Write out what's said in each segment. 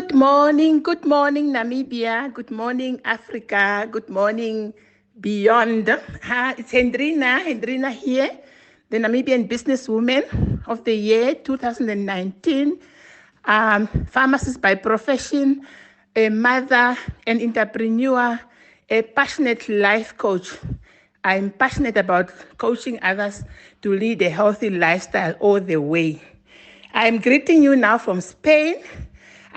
Good morning, Namibia. Good morning, Africa. Good morning, beyond. It's Hendrina here, the Namibian Businesswoman of the Year 2019, pharmacist by profession, a mother, an entrepreneur, a passionate life coach. I'm passionate about coaching others to lead a healthy lifestyle all the way. I'm greeting you now from Spain.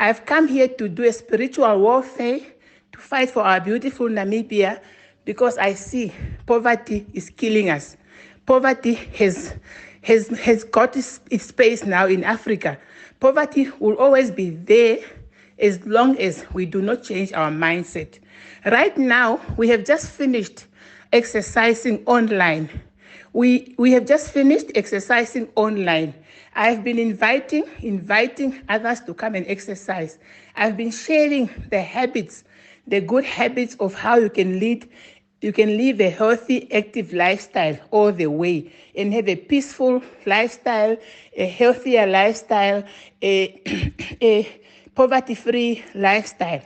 I've come here to do a spiritual warfare to fight for our beautiful Namibia because I see poverty is killing us. Poverty has got its space now in Africa. Poverty will always be there as long as we do not change our mindset. Right now, we have just finished exercising online. We have just finished exercising online. I've been inviting others to come and exercise. I've been sharing the habits, the good habits of how you can live a healthy, active lifestyle all the way and have a peaceful lifestyle, a healthier lifestyle, a poverty-free lifestyle.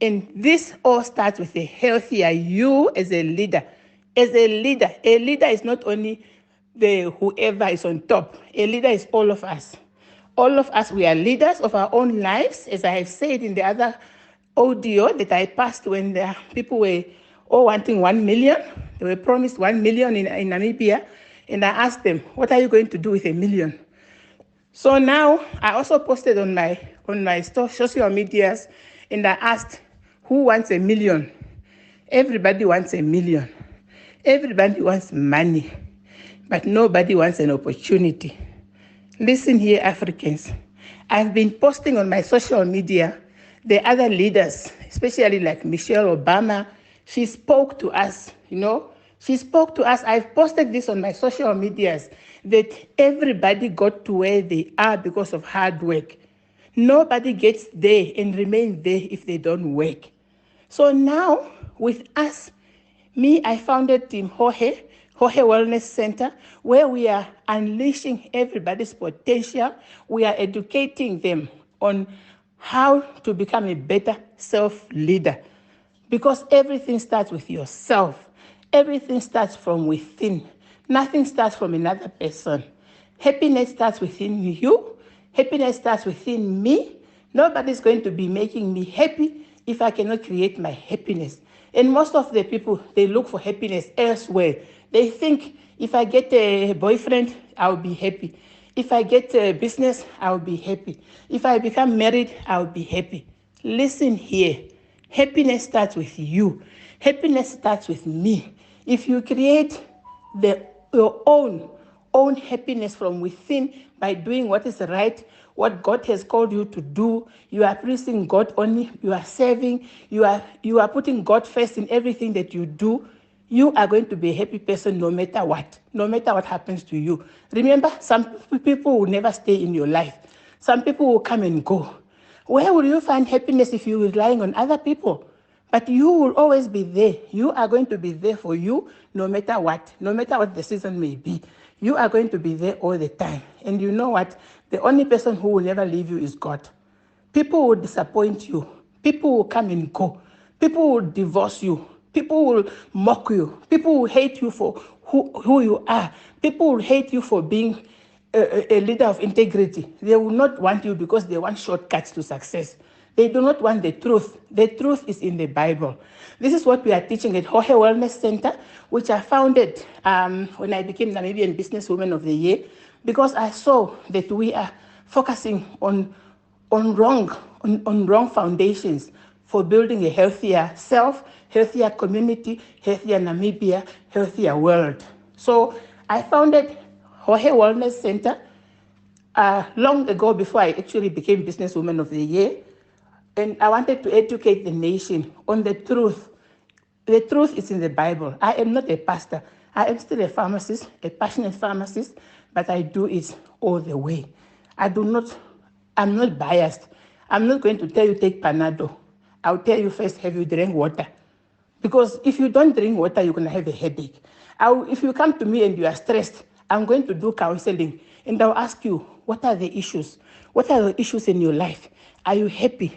And this all starts with a healthier you as a leader. As a leader is not only the whoever is on top. A leader is all of us. All of us, we are leaders of our own lives. As I have said in the other audio that I passed when the people were all wanting 1 million. They were promised 1 million in Namibia. And I asked them, what are you going to do with 1 million? So now I also posted on my social medias and I asked, who wants 1 million? Everybody wants 1 million. Everybody wants money. But nobody wants an opportunity. Listen here, Africans. I've been posting on my social media the other leaders, especially like Michelle Obama. She spoke to us, She spoke to us. I've posted this on my social medias that everybody got to where they are because of hard work. Nobody gets there and remains there if they don't work. So now, with us, I founded Team HOHE Wellness Center, where we are unleashing everybody's potential. We are educating them on how to become a better self-leader. Because everything starts with yourself. Everything starts from within. Nothing starts from another person. Happiness starts within you. Happiness starts within me. Nobody's going to be making me happy if I cannot create my happiness. And most of the people, they look for happiness elsewhere. They think if I get a boyfriend, I'll be happy. If I get a business, I'll be happy. If I become married, I'll be happy. Listen here. Happiness starts with you. Happiness starts with me. If you create your own happiness from within by doing what is right, what God has called you to do, you are pleasing God only, you are serving, you are putting God first in everything that you do, you are going to be a happy person no matter what happens to you. Remember, some people will never stay in your life. Some people will come and go. Where will you find happiness if you're relying on other people? But you will always be there. You are going to be there for you no matter what the season may be. You are going to be there all the time. And you know what? The only person who will never leave you is God. People will disappoint you. People will come and go. People will divorce you. People will mock you. People will hate you for who you are. People will hate you for being a leader of integrity. They will not want you because they want shortcuts to success. They do not want the truth. The truth is in the Bible. This is what we are teaching at HOHE Wellness Center, which I founded when I became Namibian Businesswoman of the Year, because I saw that we are focusing on wrong foundations for building a healthier self, healthier community, healthier Namibia, healthier world. So I founded HOHE Wellness Center long ago before I actually became Businesswoman of the Year. And I wanted to educate the nation on the truth. The truth is in the Bible. I am not a pastor. I am still a pharmacist, a passionate pharmacist, but I do it all the way. I'm not biased. I'm not going to tell you take Panado. I'll tell you first, have you drank water? Because if you don't drink water, you're going to have a headache. If you come to me and you are stressed, I'm going to do counseling. And I'll ask you, what are the issues? What are the issues in your life? Are you happy?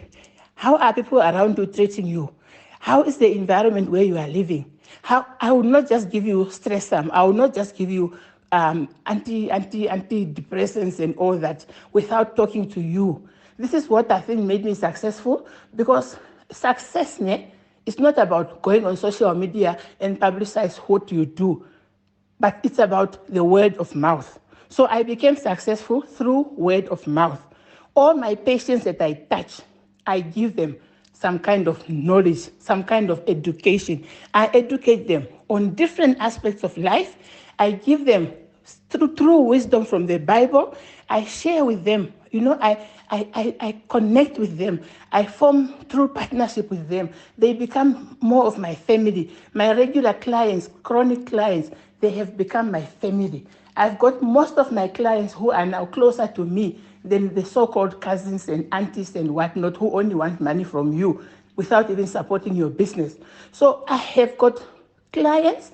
How are people around you treating you? How is the environment where you are living? How I will not just give you stress. I will not just give you antidepressants and all that without talking to you. This is what I think made me successful, because success is not about going on social media and publicize what you do, but it's about the word of mouth. So I became successful through word of mouth. All my patients that I touch, I give them some kind of knowledge, some kind of education. I educate them on different aspects of life. I give them through wisdom from the Bible. I share with them. I connect with them. I form true partnership with them. They become more of my family. My regular clients, chronic clients, they have become my family. I've got most of my clients who are now closer to me than the so-called cousins and aunties and whatnot, who only want money from you without even supporting your business. So I have got clients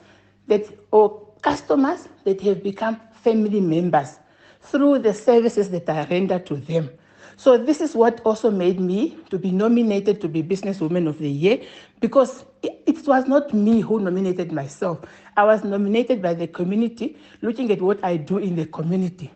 or customers that have become family members through the services that I render to them. So this is what also made me to be nominated to be Businesswoman of the Year, because it was not me who nominated myself. I was nominated by the community, looking at what I do in the community.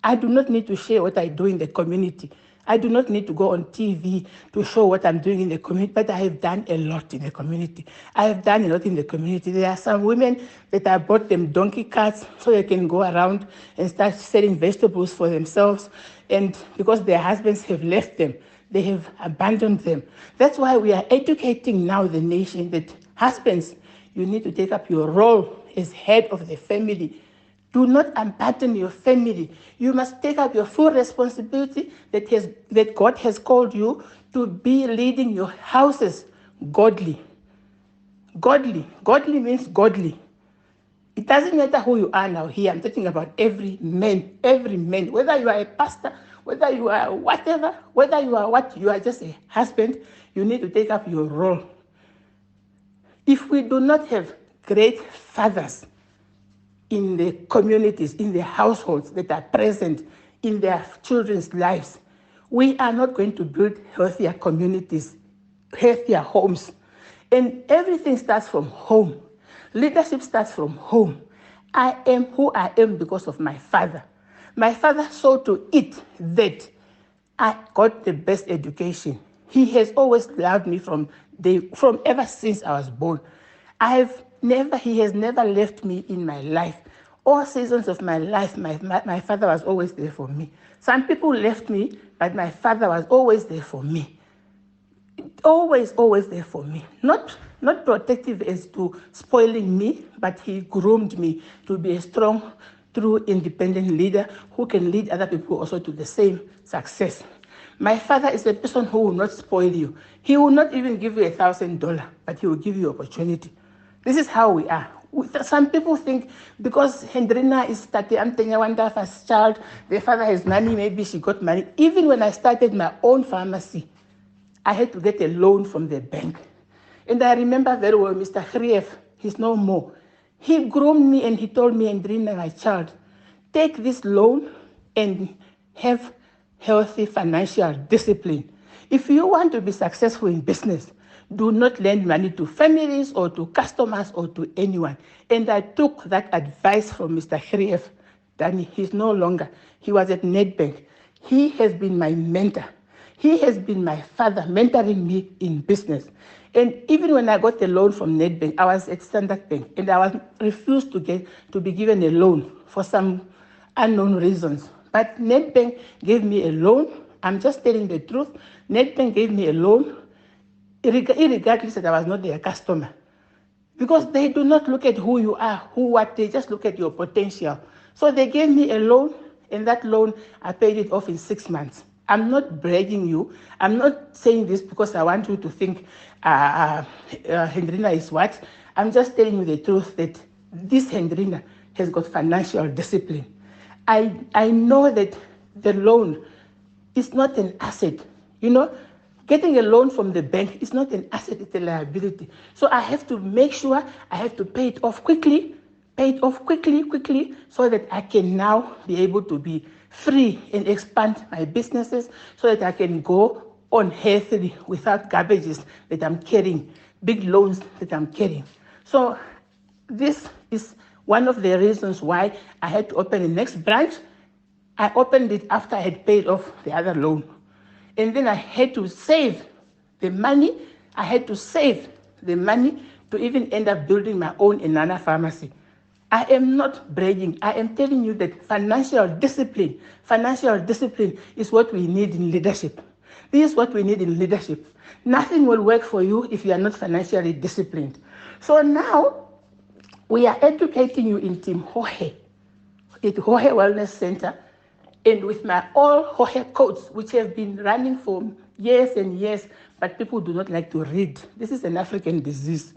I do not need to share what I do in the community. I do not need to go on TV to show what I'm doing in the community, but I have done a lot in the community. I have done a lot in the community. There are some women that I bought them donkey carts so they can go around and start selling vegetables for themselves. And because their husbands have left them, they have abandoned them. That's why we are educating now the nation that husbands, you need to take up your role as head of the family. Do not abandon your family. You must take up your full responsibility that God has called you to be leading your houses godly. Godly. Godly means godly. It doesn't matter who you are now here. I'm talking about every man, whether you are a pastor, whether you are whatever, whether you are what, you are just a husband, you need to take up your role. If we do not have great fathers in the communities, in the households that are present in their children's lives, we are not going to build healthier communities, healthier homes. And everything starts from home. Leadership starts from home. I am who I am because of my father. My father saw to it that I got the best education. He has always loved me from ever since I was born. He has never left me in my life. All seasons of my life, my father was always there for me. Some people left me, but my father was always there for me. Always there for me. Not protective as to spoiling me, but he groomed me to be a strong, true, independent leader who can lead other people also to the same success. My father is a person who will not spoil you. He will not even give you $1,000, but he will give you opportunity. This is how we are. Some people think because Hendrina is Tanya first child, the father has money, maybe she got money. Even when I started my own pharmacy, I had to get a loan from the bank. And I remember very well, Mr. Khrief, he's no more. He groomed me and he told me, Hendrina, my child, take this loan and have healthy financial discipline. If you want to be successful in business, do not lend money to families or to customers or to anyone. And I took that advice from Mr. Khrief. Danny, he's no longer. He was at Nedbank. He has been my mentor. He has been my father, mentoring me in business. And even when I got the loan from Nedbank, I was at Standard Bank, and I was refused to be given a loan for some unknown reasons. But Nedbank gave me a loan. I'm just telling the truth. Nedbank gave me a loan, irregardless that I was not their customer. Because they do not look at who you are, they just look at your potential. So they gave me a loan, and that loan, I paid it off in 6 months. I'm not bragging you. I'm not saying this because I want you to think Hendrina is what. I'm just telling you the truth that this Hendrina has got financial discipline. I know that the loan is not an asset. Getting a loan from the bank is not an asset, it's a liability. So I have to make sure I have to pay it off quickly, so that I can now be able to be free and expand my businesses so that I can go on healthily without garbages that I'm carrying, big loans that I'm carrying. So this is one of the reasons why I had to open the next branch. I opened it after I had paid off the other loan. And then I had to save the money. I had to save the money to even end up building my own Inanna pharmacy. I am not bragging. I am telling you that financial discipline is what we need in leadership. This is what we need in leadership. Nothing will work for you if you are not financially disciplined. So now we are educating you in Team HOHE, at HOHE Wellness Center, and with my all HOHE codes, which have been running for years and years, but people do not like to read. This is an African disease.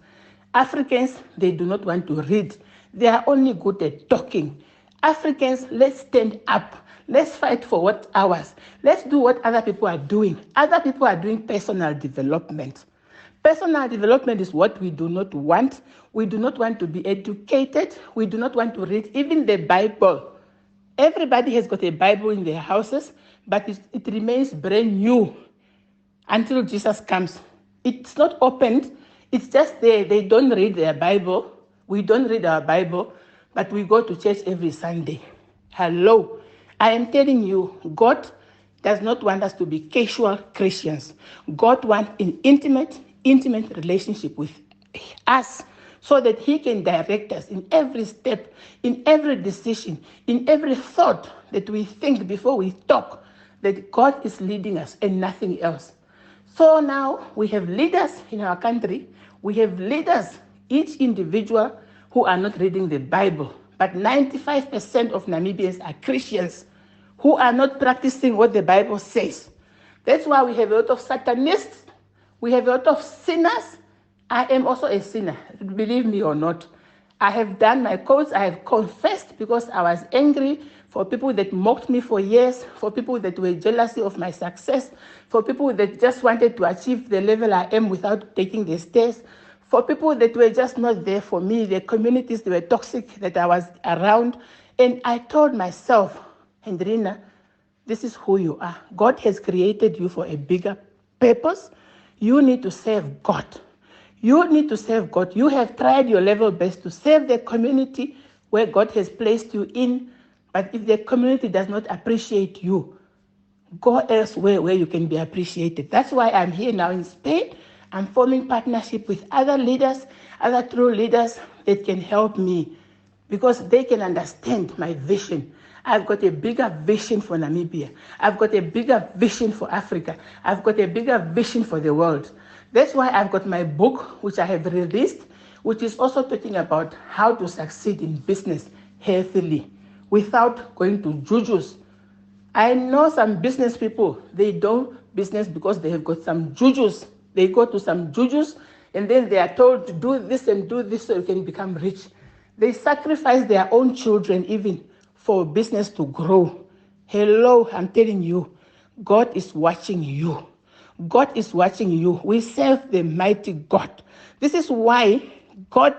Africans, they do not want to read. They are only good at talking. Africans, let's stand up. Let's fight for what ours. Let's do what other people are doing. Other people are doing personal development. Personal development is what we do not want. We do not want to be educated. We do not want to read even the Bible. Everybody has got a Bible in their houses, but it remains brand new until Jesus comes. It's not opened. It's just there. They don't read their Bible. We don't read our Bible, but we go to church every Sunday. Hello. I am telling you, God does not want us to be casual Christians. God wants an intimate relationship with us so that he can direct us in every step, in every decision, in every thought that we think before we talk, that God is leading us and nothing else. So now we have leaders in our country. We have leaders, each individual, who are not reading the Bible. But 95% of Namibians are Christians who are not practicing what the Bible says. That's why we have a lot of Satanists. We have a lot of sinners. I am also a sinner, believe me or not. I have done my codes. I have confessed because I was angry for people that mocked me for years, for people that were jealous of my success, for people that just wanted to achieve the level I am without taking the stairs, for people that were just not there for me, the communities that were toxic that I was around. And I told myself, Hendrina, this is who you are. God has created you for a bigger purpose. You need to serve God. You need to serve God. You have tried your level best to serve the community where God has placed you in. But if the community does not appreciate you, go elsewhere where you can be appreciated. That's why I'm here now in Spain. I'm forming partnership with other leaders, other true leaders that can help me because they can understand my vision. I've got a bigger vision for Namibia. I've got a bigger vision for Africa. I've got a bigger vision for the world. That's why I've got my book, which I have released, which is also talking about how to succeed in business healthily without going to jujus. I know some business people, they do business because they have got some jujus. They go to some jujus and then they are told to do this and do this so you can become rich. They sacrifice their own children even for business to grow. Hello, I'm telling you, God is watching you. God is watching you. We serve the mighty God. This is why God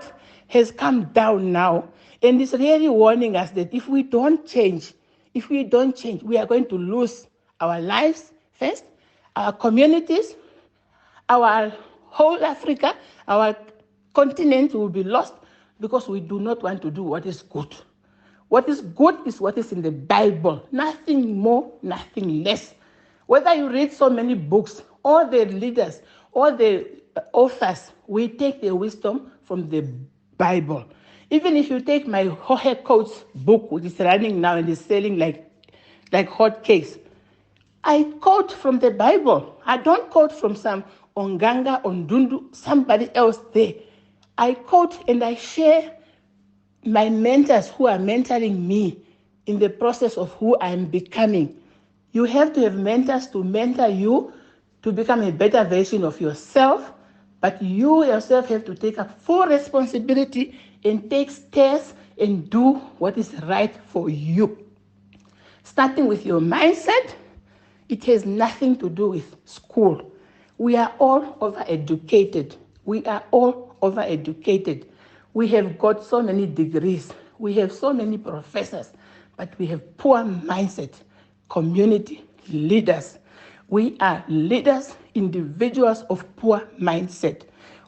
has come down now and is really warning us that if we don't change, we are going to lose our lives first, our communities, our whole Africa, our continent will be lost because we do not want to do what is good. What is good is what is in the Bible. Nothing more, nothing less. Whether you read so many books, all the leaders, all the authors, we take the wisdom from the Bible. Even if you take my HOHE Codes book, which is running now and is selling like hotcakes, I quote from the Bible. I don't quote from some Onganga, Ondundu, somebody else there. I quote and I share my mentors who are mentoring me in the process of who I'm becoming. You have to have mentors to mentor you to become a better version of yourself, but you yourself have to take up full responsibility and take steps and do what is right for you. Starting with your mindset, it has nothing to do with school. We are all overeducated. We have got so many degrees. We have so many professors, but we have poor mindset, community leaders. We are leaders, individuals of poor mindset.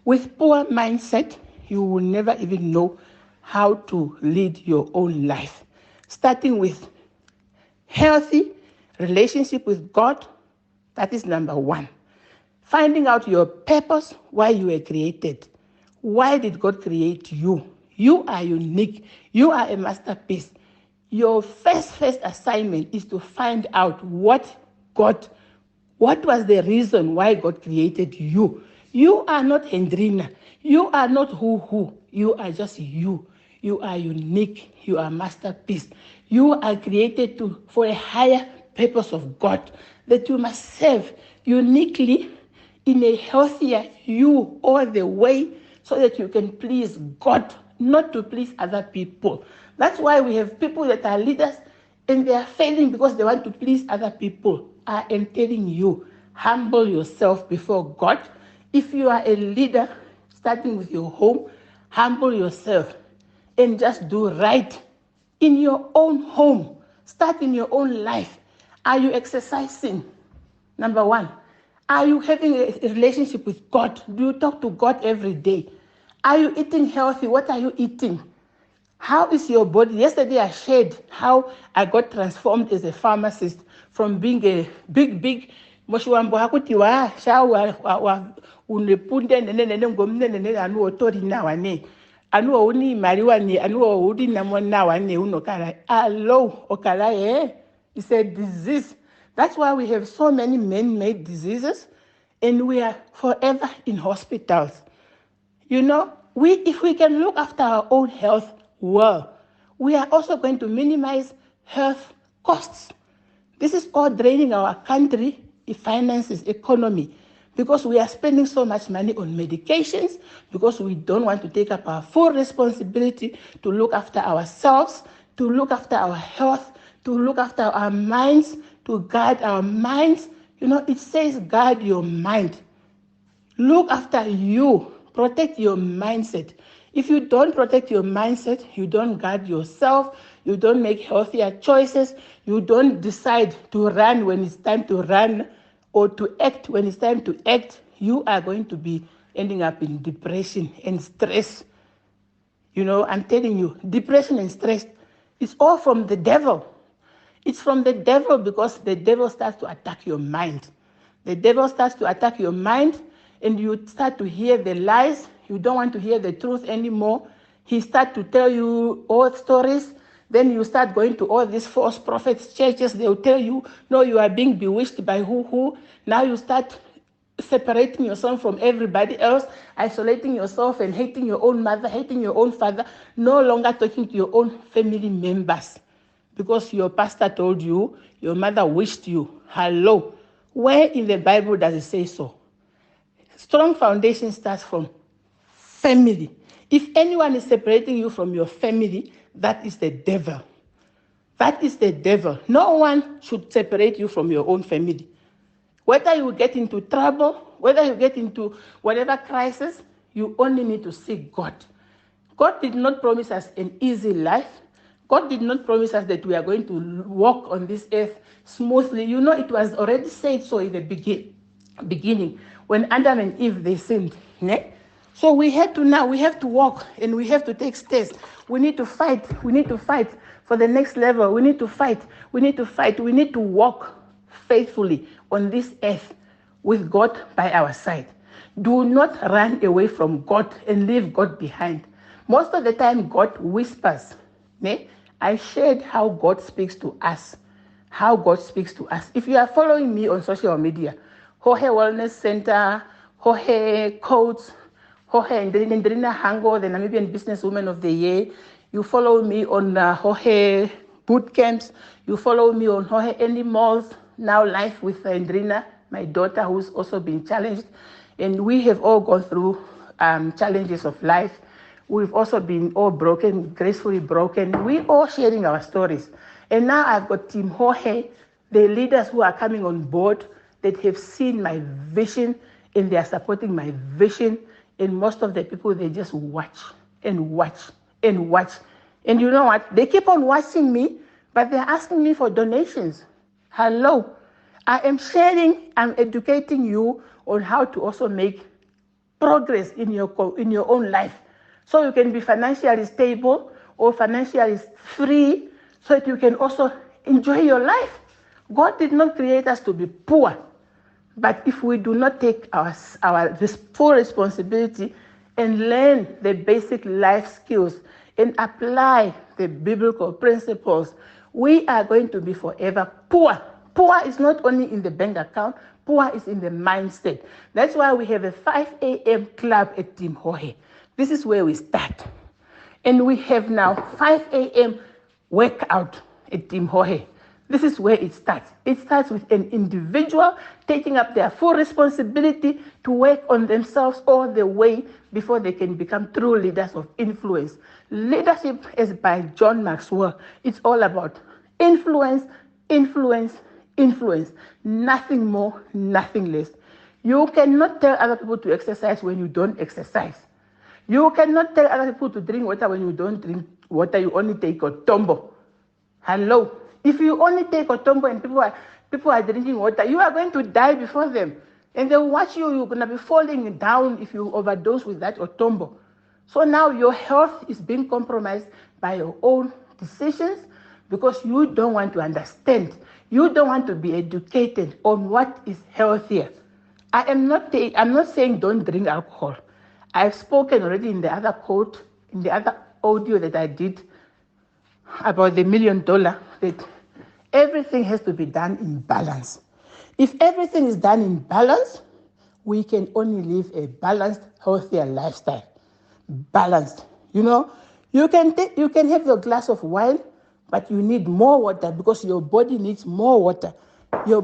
With poor mindset, you will never even know how to lead your own life. Starting with healthy relationship with God, that is number one. Finding out your purpose, why you were created. Why did God create you? You are unique. You are a masterpiece. Your first assignment is to find out what was the reason why God created you. You are not Hendrina. You are not HOHE. You are just you. You are unique. You are masterpiece. You are created for a higher purpose of God that you must serve uniquely in a healthier you all the way so that you can please God, not to please other people. That's why we have people that are leaders and they are failing because they want to please other people. I am telling you, humble yourself before God. If you are a leader, starting with your home, humble yourself and just do right in your own home. Start in your own life. Are you exercising? Number one. Are you having a relationship with God? Do you talk to God every day? Are you eating healthy? What are you eating? How is your body? Yesterday I shared how I got transformed as a pharmacist from being a big moshiwambo hakuti wa shawa unepunde nene ngomne nene anu otori na wane anu uni mariwa ni anu udi na mona wane unokala allo okala it's a disease. That's why we have so many man-made diseases and we are forever in hospitals. You know, if we can look after our own health well, we are also going to minimize health costs. This is all draining our country, finances, economy, because we are spending so much money on medications, because we don't want to take up our full responsibility to look after ourselves, to look after our health, to look after our minds, to guard our minds. You know, it says guard your mind. Look after you. Protect your mindset. If you don't protect your mindset, you don't guard yourself, you don't make healthier choices, you don't decide to run when it's time to run or to act when it's time to act, you are going to be ending up in depression and stress. You know, I'm telling you, depression and stress is all from the devil. It's from the devil because the devil starts to attack your mind. The devil starts to attack your mind and you start to hear the lies. You don't want to hear the truth anymore. He starts to tell you old stories. Then you start going to all these false prophets, churches. They'll tell you, no, you are being bewitched by who. Now you start separating yourself from everybody else, isolating yourself and hating your own mother, hating your own father, no longer talking to your own family members. Because your pastor told you, your mother wished you. Hello. Where in the Bible does it say so? Strong foundation starts from family. If anyone is separating you from your family, that is the devil. That is the devil. No one should separate you from your own family. Whether you get into trouble, whether you get into whatever crisis, you only need to seek God. God did not promise us an easy life. God did not promise us that we are going to walk on this earth smoothly. You know, it was already said so in the beginning when Adam and Eve, they sinned. Ne? So we have to walk and we have to take steps. We need to fight. We need to fight for the next level. We need to fight. We need to fight. We need to walk faithfully on this earth with God by our side. Do not run away from God and leave God behind. Most of the time, God whispers. Ne? I shared how God speaks to us. How God speaks to us. If you are following me on social media, HOHE Wellness Center, HOHE Codes, HOHE Hendrina Hango, the Namibian Businesswoman of the Year. You follow me on HOHE Boot Camps. You follow me on HOHE Animals, now life with Hendrina, my daughter, who's also been challenged. And we have all gone through challenges of life. We've also been all broken, gracefully broken. We all sharing our stories. And now I've got Team HOHE, the leaders who are coming on board that have seen my vision and they are supporting my vision. And most of the people, they just watch and watch and watch. And you know what? They keep on watching me, but they're asking me for donations. Hello. I am sharing, I'm educating you on how to also make progress in your own life, so you can be financially stable or financially free, so that you can also enjoy your life. God did not create us to be poor, but if we do not take our full responsibility and learn the basic life skills and apply the biblical principles, we are going to be forever poor. Poor is not only in the bank account, poor is in the mindset. That's why we have a 5 a.m. club at Team HOHE. This is where we start. And we have now 5 a.m. workout at Team HOHE. This is where it starts. It starts with an individual taking up their full responsibility to work on themselves all the way before they can become true leaders of influence. Leadership is by John Maxwell. It's all about influence, influence, influence. Nothing more, nothing less. You cannot tell other people to exercise when you don't exercise. You cannot tell other people to drink water when you don't drink water. You only take a tombo. Hello. If you only take a tombo and people are drinking water, you are going to die before them. And they'll watch you. You're going to be falling down if you overdose with that otombo. So now your health is being compromised by your own decisions because you don't want to understand. You don't want to be educated on what is healthier. I'm not saying don't drink alcohol. I've spoken already in the other quote, in the other audio that I did about the $1 million, that everything has to be done in balance. If everything is done in balance, we can only live a balanced, healthier lifestyle. Balanced. You can have your glass of wine, but you need more water because your body needs more water. Your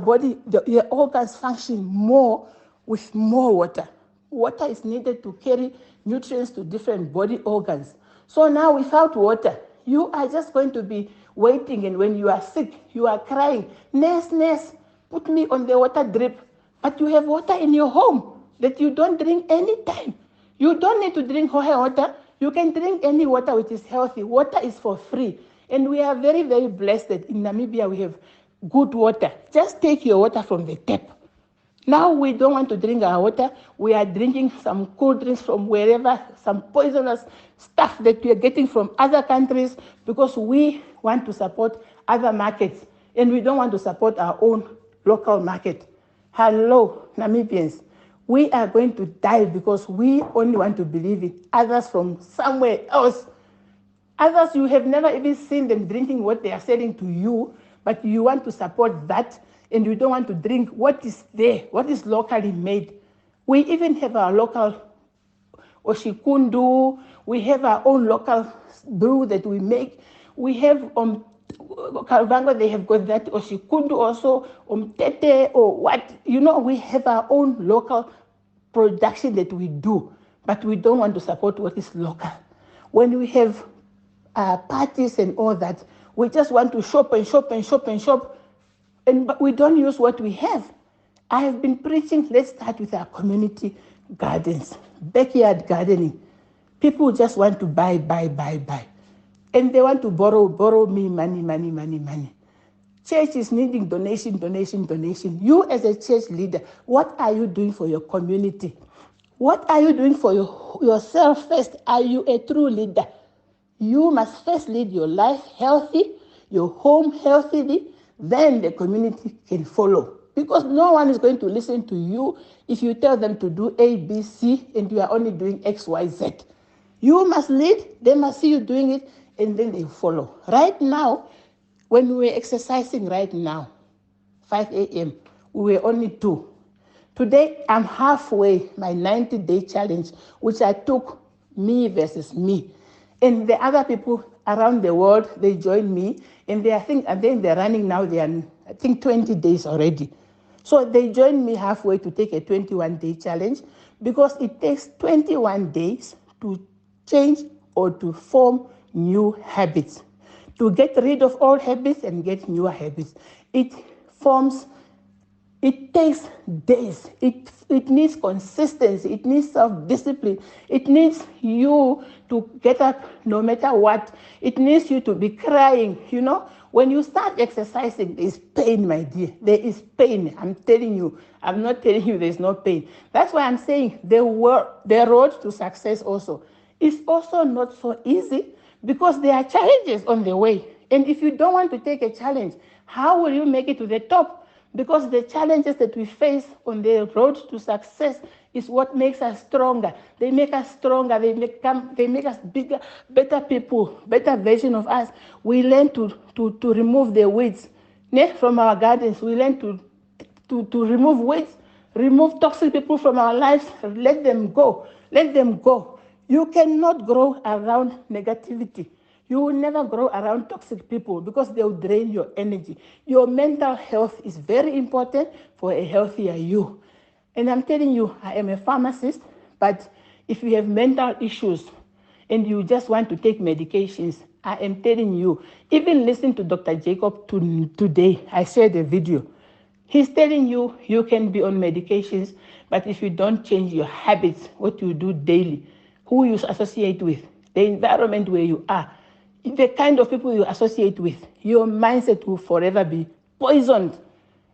organs function more with more water. Water is needed to carry nutrients to different body organs. So now without water, you are just going to be waiting, and when you are sick, you are crying, nurse, put me on the water drip. But you have water in your home that you don't drink anytime. You don't need to drink HOHE water. You can drink any water which is healthy. Water is for free. And we are very, very blessed that in Namibia we have good water. Just take your water from the tap. Now we don't want to drink our water. We are drinking some cool drinks from wherever, some poisonous stuff that we are getting from other countries because we want to support other markets and we don't want to support our own local market. Hello, Namibians. We are going to die because we only want to believe in others from somewhere else. Others, you have never even seen them drinking what they are selling to you, but you want to support that. And you don't want to drink what is there, what is locally made. We even have our local oshikundu. We have our own local brew that we make. We have Kalvango, they have got that oshikundu also, tete or what. We have our own local production that we do, but we don't want to support what is local. When we have parties and all that, we just want to shop and shop and shop and shop. But we don't use what we have. I have been preaching, let's start with our community gardens, backyard gardening. People just want to buy. And they want to borrow me money. Church is needing donation. You as a church leader, what are you doing for your community? What are you doing for yourself first? Are you a true leader? You must first lead your life healthy, your home healthily, then the community can follow. Because no one is going to listen to you if you tell them to do A, B, C, and you are only doing X, Y, Z. You must lead, they must see you doing it, and then they follow. Right now, when we were exercising right now, 5 a.m., we were only 2. Today, I'm halfway, my 90-day challenge, which I took me versus me. And the other people around the world, they joined me, and they're running now, they are, 20 days already. So they joined me halfway to take a 21-day challenge because it takes 21 days to change or to form new habits. To get rid of old habits and get newer habits. It forms It takes days. It needs consistency. It needs self-discipline. It needs you to get up no matter what. It needs you to be crying. When you start exercising, there's pain, my dear. There is pain. I'm telling you. I'm not telling you there's no pain. That's why I'm saying the road to success also is also not so easy, because there are challenges on the way. And if you don't want to take a challenge, how will you make it to the top? Because the challenges that we face on the road to success is what makes us stronger. They make us stronger. They make us bigger, better people, better version of us. We learn to remove the weeds from our gardens. We learn to remove weeds, remove toxic people from our lives. Let them go. Let them go. You cannot grow around negativity. You will never grow around toxic people, because they will drain your energy. Your mental health is very important for a healthier you. And I'm telling you, I am a pharmacist, but if you have mental issues and you just want to take medications, I am telling you, even listen to Dr. Jacob today. I shared a video. He's telling you you can be on medications, but if you don't change your habits, what you do daily, who you associate with, the environment where you are, the kind of people you associate with, your mindset will forever be poisoned.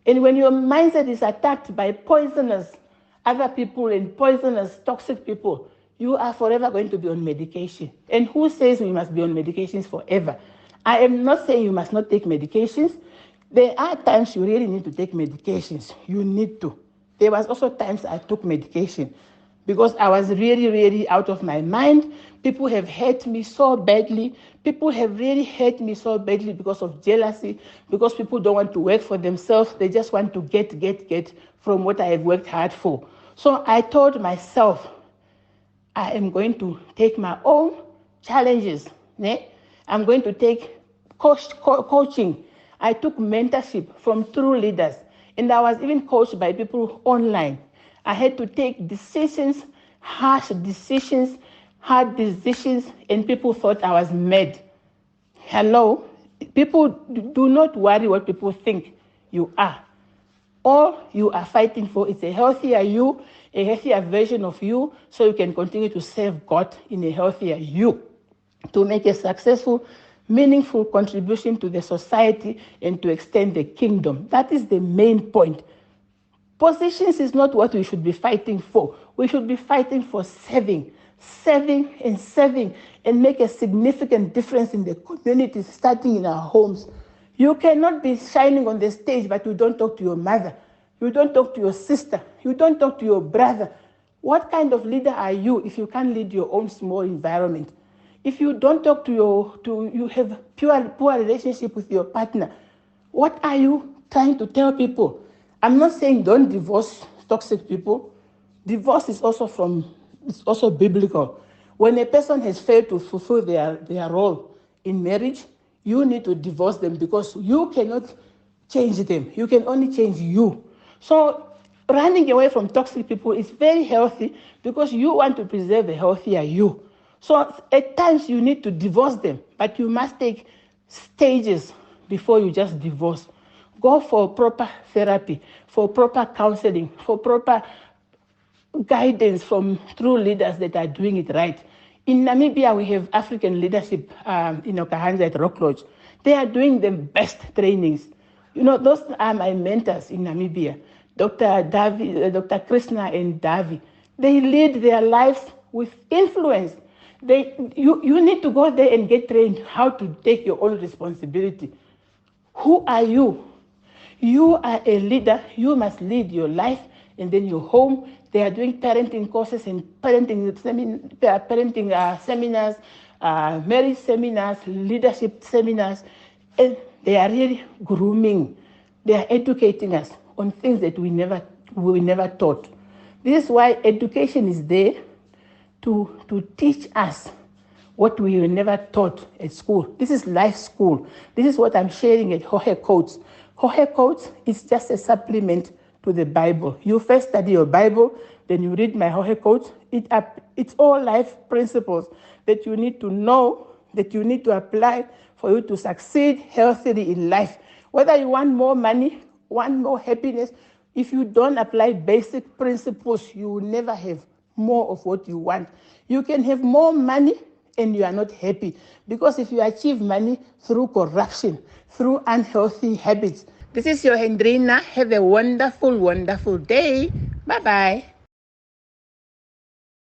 And when your mindset is attacked by poisonous other people and poisonous toxic people, you are forever going to be on medication. And who says we must be on medications forever? I am not saying you must not take medications. There are times you really need to take medications. You need to. There was also times I took medication because I was really, really out of my mind. People have hurt me so badly. People have really hurt me so badly because of jealousy, because people don't want to work for themselves. They just want to get from what I have worked hard for. So I told myself, I am going to take my own challenges. I'm going to take coaching. I took mentorship from true leaders, and I was even coached by people online. I had to take decisions, hard decisions, and people thought I was mad. Hello? People, do not worry what people think you are. All you are fighting for is a healthier you, a healthier version of you, so you can continue to serve God in a healthier you, to make a successful, meaningful contribution to the society and to extend the kingdom. That is the main point. Positions is not what we should be fighting for. We should be fighting for serving, and make a significant difference in the community, starting in our homes. You cannot be shining on the stage, but you don't talk to your mother. You don't talk to your sister. You don't talk to your brother. What kind of leader are you if you can't lead your own small environment? If you don't talk you have poor relationship with your partner, what are you trying to tell people? I'm not saying don't divorce toxic people. Divorce is also biblical. When a person has failed to fulfill their role in marriage, you need to divorce them, because you cannot change them. You can only change you. So running away from toxic people is very healthy, because you want to preserve a healthier you. So at times you need to divorce them, but you must take stages before you just divorce. Go for proper therapy, for proper counseling, for proper guidance from true leaders that are doing it right. In Namibia, we have African leadership in Okahandza at Rock Lodge. They are doing the best trainings. Those are my mentors in Namibia, Dr. Krishna and Davi. They lead their lives with influence. You need to go there and get trained how to take your own responsibility. Who are you? You are a leader. You must lead your life and then your home. They are doing parenting courses and parenting seminars, marriage seminars, leadership seminars, and they are really grooming. They are educating us on things that we never taught. This is why education is there to teach us what we were never taught at school. This is life school. This is what I'm sharing at HOHE Codes. HOHE Codes is just a supplement to the Bible. You first study your Bible, then you read my HOHE Codes. It's all life principles that you need to know, that you need to apply for you to succeed healthily in life. Whether you want more money, want more happiness, If you don't apply basic principles, you will never have more of what you want. You can have more money and you are not happy, because if you achieve money through corruption, through unhealthy habits. This is your Hendrina. Have a wonderful, wonderful day. Bye-bye.